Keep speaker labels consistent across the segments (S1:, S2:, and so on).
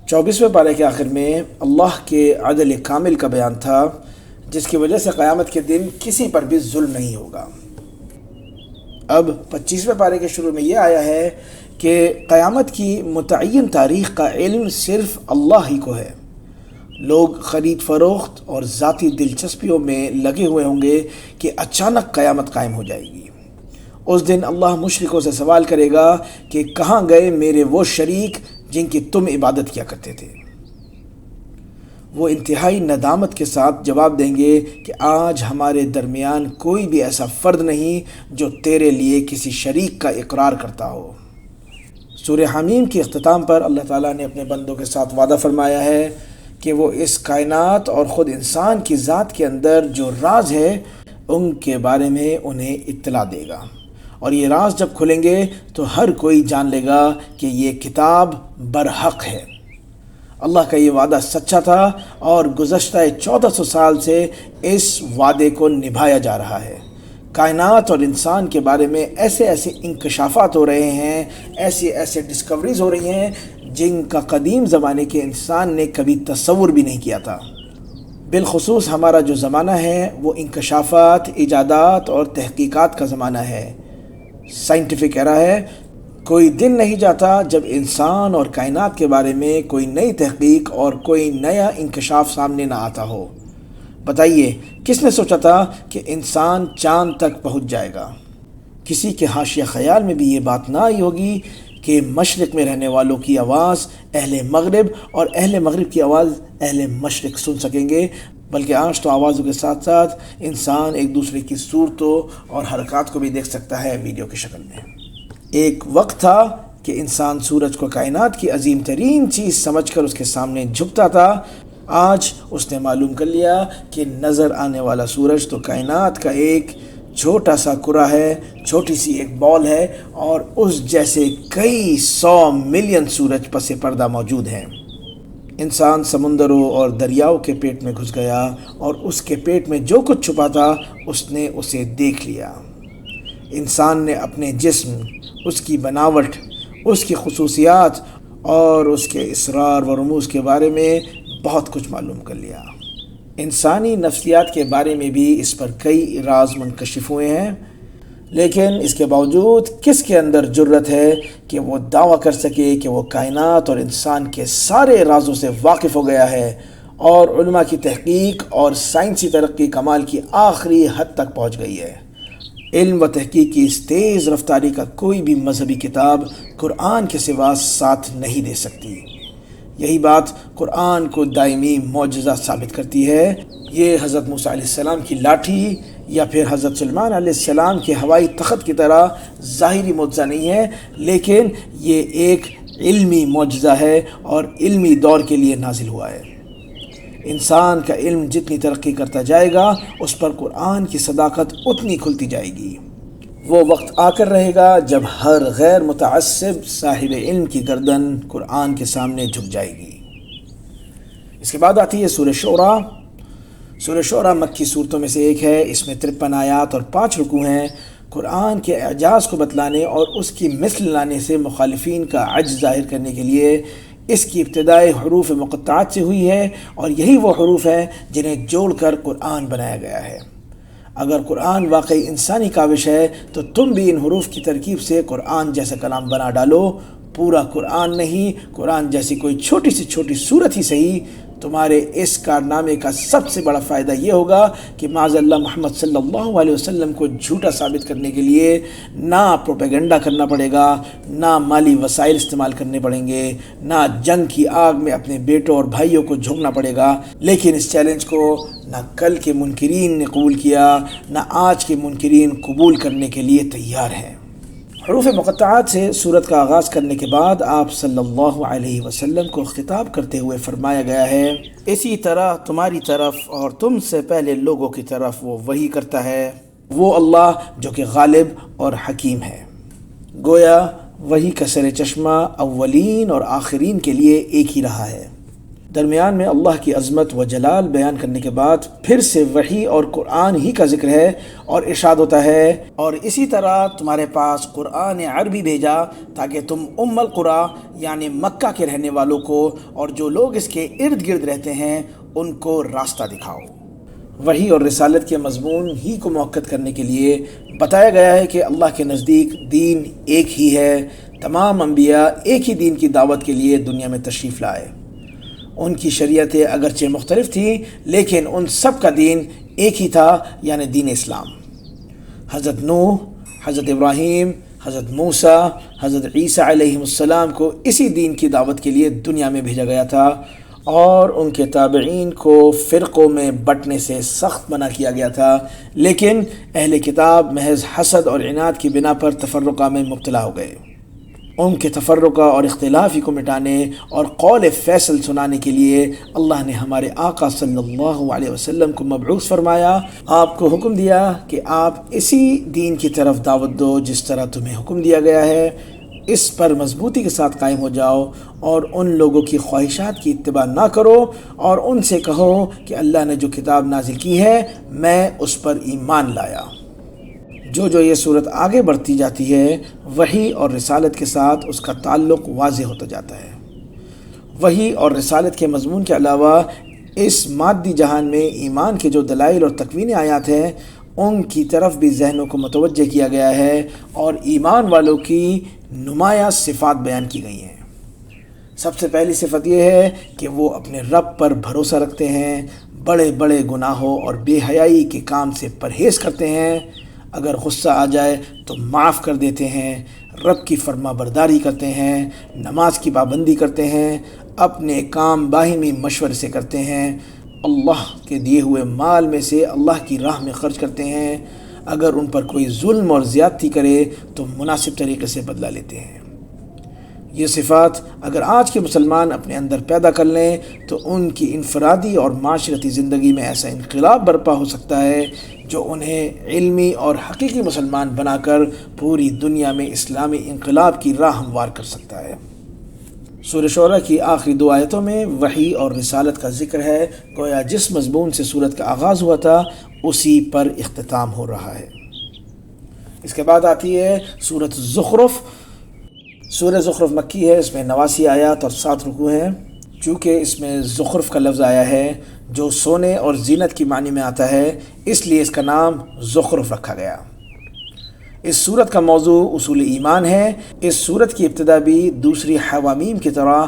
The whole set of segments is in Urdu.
S1: 24ویں پارے کے آخر میں اللہ کے عدل کامل کا بیان تھا، جس کی وجہ سے قیامت کے دن کسی پر بھی ظلم نہیں ہوگا۔ اب 25ویں پارے کے شروع میں یہ آیا ہے کہ قیامت کی متعین تاریخ کا علم صرف اللہ ہی کو ہے۔ لوگ خرید فروخت اور ذاتی دلچسپیوں میں لگے ہوئے ہوں گے کہ اچانک قیامت قائم ہو جائے گی۔ اس دن اللہ مشرکوں سے سوال کرے گا کہ کہاں گئے میرے وہ شریک جن کی تم عبادت کیا کرتے تھے؟ وہ انتہائی ندامت کے ساتھ جواب دیں گے کہ آج ہمارے درمیان کوئی بھی ایسا فرد نہیں جو تیرے لیے کسی شریک کا اقرار کرتا ہو۔ سورہ حمیم کے اختتام پر اللہ تعالیٰ نے اپنے بندوں کے ساتھ وعدہ فرمایا ہے کہ وہ اس کائنات اور خود انسان کی ذات کے اندر جو راز ہے ان کے بارے میں انہیں اطلاع دے گا، اور یہ راز جب کھلیں گے تو ہر کوئی جان لے گا کہ یہ کتاب برحق ہے۔ اللہ کا یہ وعدہ سچا تھا اور گزشتہ 1400 سال سے اس وعدے کو نبھایا جا رہا ہے۔ کائنات اور انسان کے بارے میں ایسے ایسے انکشافات ہو رہے ہیں، ایسے ڈسکوریز ہو رہی ہیں جن کا قدیم زمانے کے انسان نے کبھی تصور بھی نہیں کیا تھا۔ بالخصوص ہمارا جو زمانہ ہے وہ انکشافات، ایجادات اور تحقیقات کا زمانہ ہے، سائنٹیفک ایرا ہے۔ کوئی دن نہیں جاتا جب انسان اور کائنات کے بارے میں کوئی نئی تحقیق اور کوئی نیا انکشاف سامنے نہ آتا ہو۔ بتائیے کس نے سوچا تھا کہ انسان چاند تک پہنچ جائے گا؟ کسی کے حاشیہ خیال میں بھی یہ بات نہ آئی ہوگی کہ مشرق میں رہنے والوں کی آواز اہل مغرب اور اہل مغرب کی آواز اہل مشرق سن سکیں گے، بلکہ آج تو آوازوں کے ساتھ ساتھ انسان ایک دوسرے کی صورتوں اور حرکات کو بھی دیکھ سکتا ہے ویڈیو کی شکل میں۔ ایک وقت تھا کہ انسان سورج کو کائنات کی عظیم ترین چیز سمجھ کر اس کے سامنے جھکتا تھا۔ آج اس نے معلوم کر لیا کہ نظر آنے والا سورج تو کائنات کا ایک چھوٹا سا کرہ ہے، چھوٹی سی ایک بال ہے، اور اس جیسے کئی 100 ملین سورج پس پردہ موجود ہیں۔ انسان سمندروں اور دریاؤں کے پیٹ میں گھس گیا اور اس کے پیٹ میں جو کچھ چھپا تھا اس نے اسے دیکھ لیا۔ انسان نے اپنے جسم، اس کی بناوٹ، اس کی خصوصیات اور اس کے اسرار و رموز کے بارے میں بہت کچھ معلوم کر لیا۔ انسانی نفسیات کے بارے میں بھی اس پر کئی راز منکشف ہوئے ہیں، لیکن اس کے باوجود کس کے اندر جرت ہے کہ وہ دعویٰ کر سکے کہ وہ کائنات اور انسان کے سارے رازوں سے واقف ہو گیا ہے، اور علماء کی تحقیق اور سائنسی ترقی کمال کی آخری حد تک پہنچ گئی ہے۔ علم و تحقیق کی اس تیز رفتاری کا کوئی بھی مذہبی کتاب قرآن کے سوا ساتھ نہیں دے سکتی۔ یہی بات قرآن کو دائمی معجزہ ثابت کرتی ہے۔ یہ حضرت موسیٰ علیہ السلام کی لاٹھی یا پھر حضرت سلیمان علیہ السلام کے ہوائی تخت کی طرح ظاہری معجزہ نہیں ہے، لیکن یہ ایک علمی معجزہ ہے اور علمی دور کے لیے نازل ہوا ہے۔ انسان کا علم جتنی ترقی کرتا جائے گا اس پر قرآن کی صداقت اتنی کھلتی جائے گی۔ وہ وقت آ کر رہے گا جب ہر غیر متعصب صاحب علم کی گردن قرآن کے سامنے جھک جائے گی۔ اس کے بعد آتی ہے سورہ شعراء۔ سورہ شعراء مکی صورتوں میں سے ایک ہے۔ اس میں 53 آیات اور 5 رکوع ہیں۔ قرآن کے اعجاز کو بتلانے اور اس کی مثل لانے سے مخالفین کا عجز ظاہر کرنے کے لیے اس کی ابتدائی حروف مقطعات سے ہوئی ہے، اور یہی وہ حروف ہیں جنہیں جوڑ کر قرآن بنایا گیا ہے۔ اگر قرآن واقعی انسانی کاوش ہے تو تم بھی ان حروف کی ترکیب سے قرآن جیسا کلام بنا ڈالو۔ پورا قرآن نہیں، قرآن جیسی کوئی چھوٹی سی چھوٹی صورت ہی صحیح۔ تمہارے اس کارنامے کا سب سے بڑا فائدہ یہ ہوگا کہ معاذ اللہ محمد صلی اللہ علیہ وسلم کو جھوٹا ثابت کرنے کے لیے نہ پروپیگنڈا کرنا پڑے گا، نہ مالی وسائل استعمال کرنے پڑیں گے، نہ جنگ کی آگ میں اپنے بیٹوں اور بھائیوں کو جھونکنا پڑے گا۔ لیکن اس چیلنج کو نہ کل کے منکرین نے قبول کیا، نہ آج کے منکرین قبول کرنے کے لیے تیار ہیں۔ حروف مقطعات سے سورت کا آغاز کرنے کے بعد آپ صلی اللہ علیہ وسلم کو خطاب کرتے ہوئے فرمایا گیا ہے، اسی طرح تمہاری طرف اور تم سے پہلے لوگوں کی طرف وہ وحی کرتا ہے، وہ اللہ جو کہ غالب اور حکیم ہے۔ گویا وحی کا سر چشمہ اولین اور آخرین کے لیے ایک ہی رہا ہے۔ درمیان میں اللہ کی عظمت و جلال بیان کرنے کے بعد پھر سے وحی اور قرآن ہی کا ذکر ہے، اور ارشاد ہوتا ہے اور اسی طرح تمہارے پاس قرآن عربی بھیجا تاکہ تم ام القری یعنی مکہ کے رہنے والوں کو اور جو لوگ اس کے ارد گرد رہتے ہیں ان کو راستہ دکھاؤ۔ وحی اور رسالت کے مضمون ہی کو موقت کرنے کے لیے بتایا گیا ہے کہ اللہ کے نزدیک دین ایک ہی ہے، تمام انبیاء ایک ہی دین کی دعوت کے لیے دنیا میں تشریف لائے۔ ان کی شریعتیں اگرچہ مختلف تھیں لیکن ان سب کا دین ایک ہی تھا، یعنی دین اسلام۔ حضرت نوح، حضرت ابراہیم، حضرت موسیٰ، حضرت عیسیٰ علیہ السلام کو اسی دین کی دعوت کے لیے دنیا میں بھیجا گیا تھا، اور ان کے تابعین کو فرقوں میں بٹنے سے سخت منع کیا گیا تھا، لیکن اہل کتاب محض حسد اور عناد کی بنا پر تفرقہ میں مبتلا ہو گئے۔ ان کے تفرقہ اور اختلافی کو مٹانے اور قول فیصل سنانے کے لیے اللہ نے ہمارے آقا صلی اللہ علیہ وسلم کو مبعوث فرمایا، آپ کو حکم دیا کہ آپ اسی دین کی طرف دعوت دو جس طرح تمہیں حکم دیا گیا ہے، اس پر مضبوطی کے ساتھ قائم ہو جاؤ اور ان لوگوں کی خواہشات کی اتباع نہ کرو، اور ان سے کہو کہ اللہ نے جو کتاب نازل کی ہے میں اس پر ایمان لایا۔ جو یہ صورت آگے بڑھتی جاتی ہے وحی اور رسالت کے ساتھ اس کا تعلق واضح ہوتا جاتا ہے۔ وحی اور رسالت کے مضمون کے علاوہ اس مادی جہان میں ایمان کے جو دلائل اور تکوینی آیات ہیں ان کی طرف بھی ذہنوں کو متوجہ کیا گیا ہے، اور ایمان والوں کی نمایاں صفات بیان کی گئی ہیں۔ سب سے پہلی صفت یہ ہے کہ وہ اپنے رب پر بھروسہ رکھتے ہیں، بڑے بڑے گناہوں اور بے حیائی کے کام سے پرہیز کرتے ہیں، اگر غصہ آ جائے تو معاف کر دیتے ہیں، رب کی فرما برداری کرتے ہیں، نماز کی پابندی کرتے ہیں، اپنے کام باہمی مشورے سے کرتے ہیں، اللہ کے دیے ہوئے مال میں سے اللہ کی راہ میں خرچ کرتے ہیں، اگر ان پر کوئی ظلم اور زیادتی کرے تو مناسب طریقے سے بدلہ لیتے ہیں۔ یہ صفات اگر آج کے مسلمان اپنے اندر پیدا کر لیں تو ان کی انفرادی اور معاشرتی زندگی میں ایسا انقلاب برپا ہو سکتا ہے جو انہیں علمی اور حقیقی مسلمان بنا کر پوری دنیا میں اسلامی انقلاب کی راہ ہموار کر سکتا ہے۔ سورہ شعراء کی آخری 2 آیتوں میں وحی اور رسالت کا ذکر ہے، گویا جس مضمون سے سورت کا آغاز ہوا تھا اسی پر اختتام ہو رہا ہے۔ اس کے بعد آتی ہے سورۃ الزخرف۔ سورہ زخرف مکی ہے، اس میں 89 آیات اور 7 رکوع ہیں۔ چونکہ اس میں زخرف کا لفظ آیا ہے جو سونے اور زینت کی معنی میں آتا ہے، اس لیے اس کا نام زخرف رکھا گیا۔ اس سورت کا موضوع اصول ایمان ہے۔ اس سورت کی ابتدا بھی دوسری حوامیم کی طرح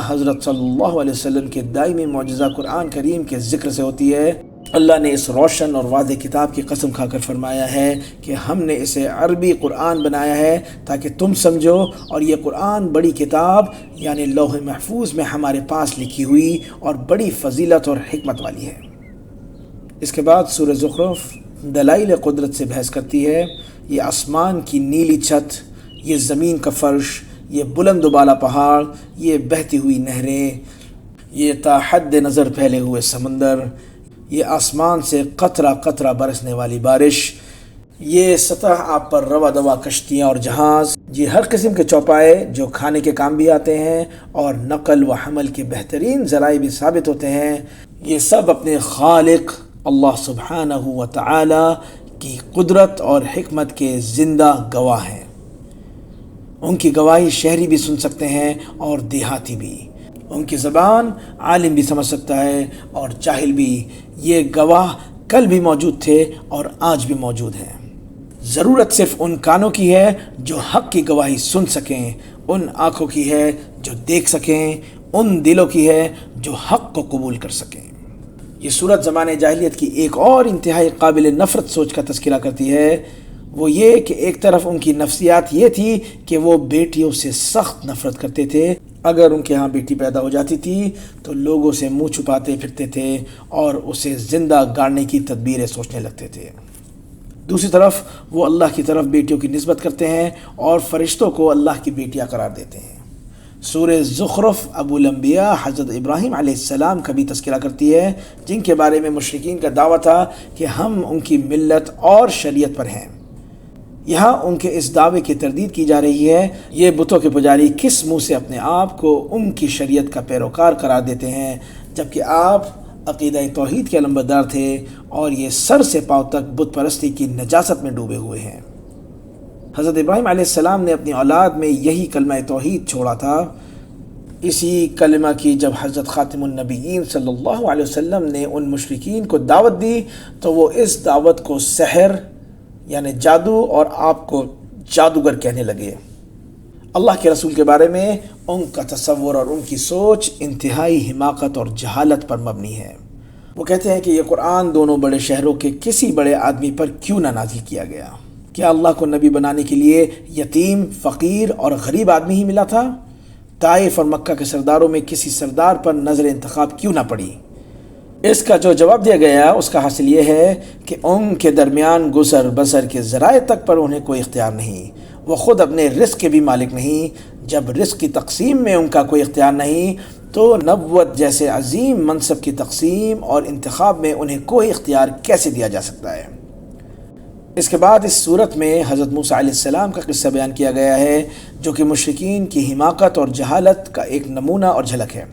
S1: حضرت صلی اللہ علیہ وسلم کے دائمی معجزہ قرآن کریم کے ذکر سے ہوتی ہے۔ اللہ نے اس روشن اور واضح کتاب کی قسم کھا کر فرمایا ہے کہ ہم نے اسے عربی قرآن بنایا ہے تاکہ تم سمجھو، اور یہ قرآن بڑی کتاب یعنی لوح محفوظ میں ہمارے پاس لکھی ہوئی اور بڑی فضیلت اور حکمت والی ہے۔ اس کے بعد سورہ زخرف دلائل قدرت سے بحث کرتی ہے۔ یہ آسمان کی نیلی چھت، یہ زمین کا فرش، یہ بلند و بالا پہاڑ، یہ بہتی ہوئی نہریں، یہ تا حد نظر پھیلے ہوئے سمندر، یہ آسمان سے قطرہ قطرہ برسنے والی بارش، یہ سطح آپ پر روا دوا کشتیاں اور جہاز، یہ ہر قسم کے چوپائے جو کھانے کے کام بھی آتے ہیں اور نقل و حمل کے بہترین ذرائع بھی ثابت ہوتے ہیں، یہ سب اپنے خالق اللہ سبحانہ و تعالی کی قدرت اور حکمت کے زندہ گواہ ہیں۔ ان کی گواہی شہری بھی سن سکتے ہیں اور دیہاتی بھی، ان کی زبان عالم بھی سمجھ سکتا ہے اور جاہل بھی۔ یہ گواہ کل بھی موجود تھے اور آج بھی موجود ہیں۔ ضرورت صرف ان کانوں کی ہے جو حق کی گواہی سن سکیں، ان آنکھوں کی ہے جو دیکھ سکیں، ان دلوں کی ہے جو حق کو قبول کر سکیں۔ یہ صورت زمانے جاہلیت کی ایک اور انتہائی قابل نفرت سوچ کا تذکرہ کرتی ہے، وہ یہ کہ ایک طرف ان کی نفسیات یہ تھی کہ وہ بیٹیوں سے سخت نفرت کرتے تھے، اگر ان کے ہاں بیٹی پیدا ہو جاتی تھی تو لوگوں سے منہ چھپاتے پھرتے تھے اور اسے زندہ گاڑنے کی تدبیریں سوچنے لگتے تھے۔ دوسری طرف وہ اللہ کی طرف بیٹیوں کی نسبت کرتے ہیں اور فرشتوں کو اللہ کی بیٹیاں قرار دیتے ہیں۔ سورہ زخرف ابو الانبیاء حضرت ابراہیم علیہ السلام کا بھی تذکرہ کرتی ہے، جن کے بارے میں مشرکین کا دعویٰ تھا کہ ہم ان کی ملت اور شریعت پر ہیں۔ یہاں ان کے اس دعوے کی تردید کی جا رہی ہے، یہ بتوں کے پجاری کس منہ سے اپنے آپ کو ان کی شریعت کا پیروکار قرار دیتے ہیں، جبکہ آپ عقیدہ توحید کے علمبردار تھے اور یہ سر سے پاؤں تک بت پرستی کی نجاست میں ڈوبے ہوئے ہیں۔ حضرت ابراہیم علیہ السلام نے اپنی اولاد میں یہی کلمہ توحید چھوڑا تھا۔ اسی کلمہ کی جب حضرت خاتم النبیین صلی اللہ علیہ وسلم نے ان مشرکین کو دعوت دی تو وہ اس دعوت کو سحر یعنی جادو اور آپ کو جادوگر کہنے لگے۔ اللہ کے رسول کے بارے میں ان کا تصور اور ان کی سوچ انتہائی حماقت اور جہالت پر مبنی ہے۔ وہ کہتے ہیں کہ یہ قرآن دونوں بڑے شہروں کے کسی بڑے آدمی پر کیوں نہ نازل کیا گیا؟ کیا اللہ کو نبی بنانے کے لیے یتیم، فقیر اور غریب آدمی ہی ملا تھا؟ طائف اور مکہ کے سرداروں میں کسی سردار پر نظر انتخاب کیوں نہ پڑی؟ اس کا جو جواب دیا گیا اس کا حاصل یہ ہے کہ ان کے درمیان گزر بسر کے ذرائع تک پر انہیں کوئی اختیار نہیں، وہ خود اپنے رزق کے بھی مالک نہیں۔ جب رزق کی تقسیم میں ان کا کوئی اختیار نہیں تو نبوت جیسے عظیم منصب کی تقسیم اور انتخاب میں انہیں کوئی اختیار کیسے دیا جا سکتا ہے؟ اس کے بعد اس صورت میں حضرت موسیٰ علیہ السلام کا قصہ بیان کیا گیا ہے، جو کہ مشرکین کی حماقت اور جہالت کا ایک نمونہ اور جھلک ہے۔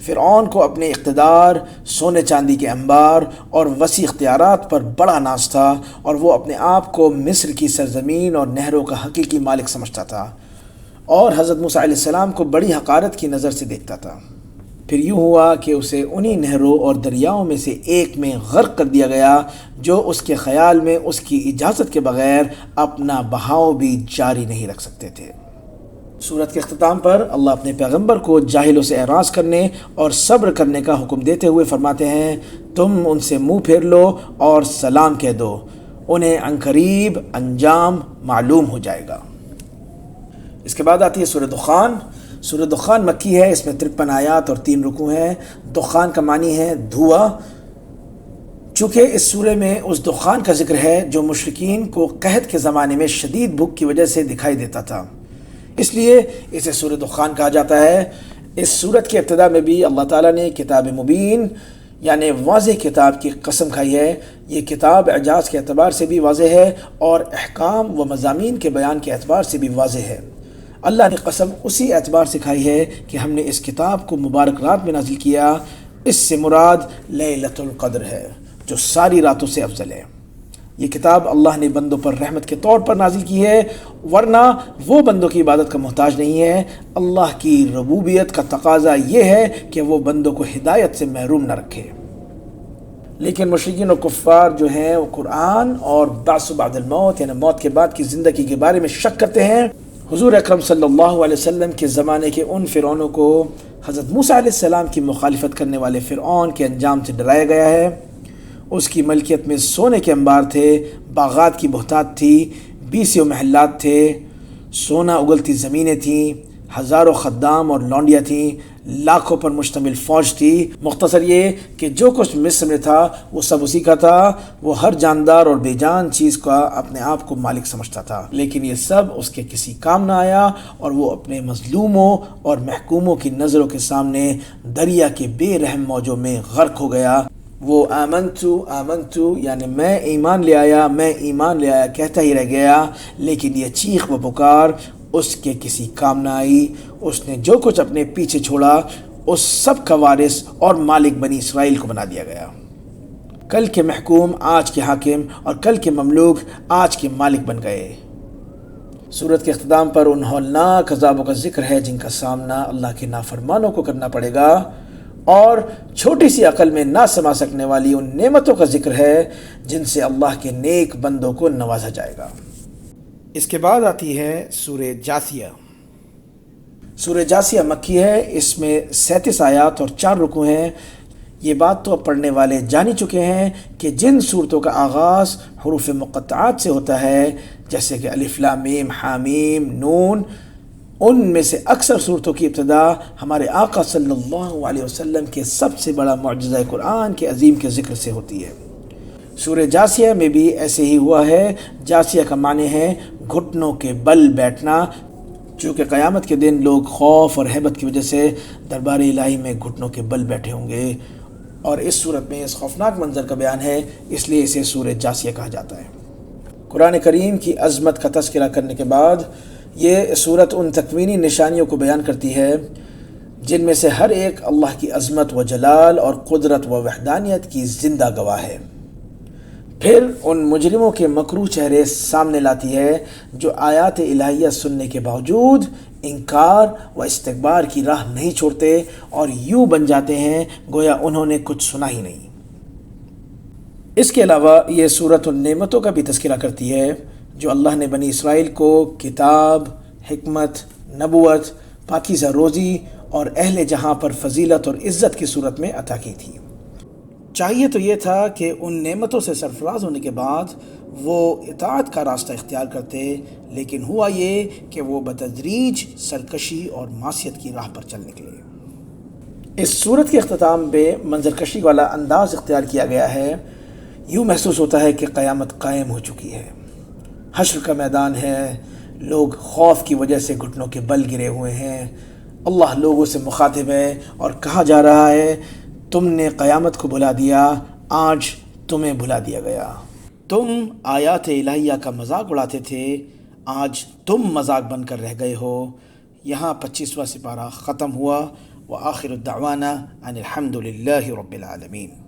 S1: فرعون کو اپنے اقتدار، سونے چاندی کے انبار اور وسیع اختیارات پر بڑا ناز تھا، اور وہ اپنے آپ کو مصر کی سرزمین اور نہروں کا حقیقی مالک سمجھتا تھا، اور حضرت موسیٰ علیہ السلام کو بڑی حقارت کی نظر سے دیکھتا تھا۔ پھر یوں ہوا کہ اسے انہی نہروں اور دریاؤں میں سے ایک میں غرق کر دیا گیا، جو اس کے خیال میں اس کی اجازت کے بغیر اپنا بہاؤ بھی جاری نہیں رکھ سکتے تھے۔ سورت کے اختتام پر اللہ اپنے پیغمبر کو جاہلوں سے اعراض کرنے اور صبر کرنے کا حکم دیتے ہوئے فرماتے ہیں، تم ان سے منہ پھیر لو اور سلام کہہ دو، انہیں عنقریب انجام معلوم ہو جائے گا۔ اس کے بعد آتی ہے سورہ دخان۔ سورہ دخان مکی ہے، اس میں 53 آیات اور 3 رکوع ہیں۔ دخان کا معنی ہے دھواں۔ چونکہ اس سورہ میں اس دخان کا ذکر ہے جو مشرکین کو قحط کے زمانے میں شدید بھوک کی وجہ سے دکھائی دیتا تھا، اس لیے اسے سورہ دخان کہا جاتا ہے۔ اس سورت کی ابتدا میں بھی اللہ تعالیٰ نے کتاب مبین یعنی واضح کتاب کی قسم کھائی ہے۔ یہ کتاب اعجاز کے اعتبار سے بھی واضح ہے اور احکام و مضامین کے بیان کے اعتبار سے بھی واضح ہے۔ اللہ نے قسم اسی اعتبار سے کھائی ہے کہ ہم نے اس کتاب کو مبارک رات میں نازل کیا۔ اس سے مراد لیلۃ القدر ہے، جو ساری راتوں سے افضل ہے۔ یہ کتاب اللہ نے بندوں پر رحمت کے طور پر نازل کی ہے، ورنہ وہ بندوں کی عبادت کا محتاج نہیں ہے۔ اللہ کی ربوبیت کا تقاضا یہ ہے کہ وہ بندوں کو ہدایت سے محروم نہ رکھے۔ لیکن مشرکین و کفار جو ہیں وہ قرآن اور بعث بعد الموت یعنی موت کے بعد کی زندگی کے بارے میں شک کرتے ہیں۔ حضور اکرم صلی اللہ علیہ وسلم کے زمانے کے ان فرعونوں کو حضرت موسیٰ علیہ السلام کی مخالفت کرنے والے فرعون کے انجام سے ڈرایا گیا ہے۔ اس کی ملکیت میں سونے کے انبار تھے، باغات کی بہتات تھی، 20 محلات تھے، سونا اگلتی زمینیں تھیں، ہزاروں خدام اور لونڈیاں تھیں، لاکھوں پر مشتمل فوج تھی۔ مختصر یہ کہ جو کچھ مصر میں تھا وہ سب اسی کا تھا۔ وہ ہر جاندار اور بے جان چیز کا اپنے آپ کو مالک سمجھتا تھا، لیکن یہ سب اس کے کسی کام نہ آیا، اور وہ اپنے مظلوموں اور محکوموں کی نظروں کے سامنے دریا کے بے رحم موجوں میں غرق ہو گیا۔ وہ آمنتو یعنی میں ایمان لے آیا کہتا ہی رہ گیا، لیکن یہ چیخ و پکار اس کے کسی کام نہ آئی۔ اس نے جو کچھ اپنے پیچھے چھوڑا اس سب کا وارث اور مالک بنی اسرائیل کو بنا دیا گیا۔ کل کے محکوم آج کے حاکم اور کل کے مملوک آج کے مالک بن گئے۔ سورت کے اختتام پر ان ہولناک عذابوں کا ذکر ہے جن کا سامنا اللہ کے نافرمانوں کو کرنا پڑے گا، اور چھوٹی سی عقل میں نہ سما سکنے والی ان نعمتوں کا ذکر ہے جن سے اللہ کے نیک بندوں کو نوازا جائے گا۔ اس کے بعد آتی ہے سورہ جاثیہ۔ سورہ جاثیہ مکی ہے، اس میں 37 آیات اور 4 رکوع ہیں۔ یہ بات تو اب پڑھنے والے جان ہی چکے ہیں کہ جن صورتوں کا آغاز حروف مقطعات سے ہوتا ہے، جیسے کہ الف لام میم حامیم نون، ان میں سے اکثر صورتوں کی ابتدا ہمارے آقا صلی اللہ علیہ وسلم کے سب سے بڑا معجزہ قرآن کے عظیم کے ذکر سے ہوتی ہے۔ سورہ جاثیہ میں بھی ایسے ہی ہوا ہے۔ جاثیہ کا معنی ہے گھٹنوں کے بل بیٹھنا، چونکہ قیامت کے دن لوگ خوف اور ہیبت کی وجہ سے دربار الہی میں گھٹنوں کے بل بیٹھے ہوں گے، اور اس صورت میں اس خوفناک منظر کا بیان ہے، اس لیے اسے سورہ جاثیہ کہا جاتا ہے۔ قرآن کریم کی عظمت کا تذکرہ کرنے کے بعد یہ صورت ان تکوینی نشانیوں کو بیان کرتی ہے جن میں سے ہر ایک اللہ کی عظمت و جلال اور قدرت و وحدانیت کی زندہ گواہ ہے۔ پھر ان مجرموں کے مکروہ چہرے سامنے لاتی ہے جو آیات الہیہ سننے کے باوجود انکار و استکبار کی راہ نہیں چھوڑتے اور یوں بن جاتے ہیں گویا انہوں نے کچھ سنا ہی نہیں۔ اس کے علاوہ یہ سورت ان نعمتوں کا بھی تذکرہ کرتی ہے جو اللہ نے بنی اسرائیل کو کتاب، حکمت، نبوت، پاکیزہ روزی اور اہل جہاں پر فضیلت اور عزت کی صورت میں عطا کی تھی۔ چاہیے تو یہ تھا کہ ان نعمتوں سے سرفراز ہونے کے بعد وہ اطاعت کا راستہ اختیار کرتے، لیکن ہوا یہ کہ وہ بتدریج سرکشی اور معصیت کی راہ پر چل نکلے۔ اس صورت کے اختتام پہ منظرکشی والا انداز اختیار کیا گیا ہے۔ یوں محسوس ہوتا ہے کہ قیامت قائم ہو چکی ہے، حشر کا میدان ہے، لوگ خوف کی وجہ سے گھٹنوں کے بل گرے ہوئے ہیں، اللہ لوگوں سے مخاطب ہے اور کہا جا رہا ہے تم نے قیامت کو بھلا دیا، آج تمہیں بھلا دیا گیا۔ تم آیات الہیہ کا مذاق اڑاتے تھے، آج تم مذاق بن کر رہ گئے ہو۔ یہاں 25واں سپارہ ختم ہوا۔ وآخر الدعوانا ان الحمد للہ رب العالمین۔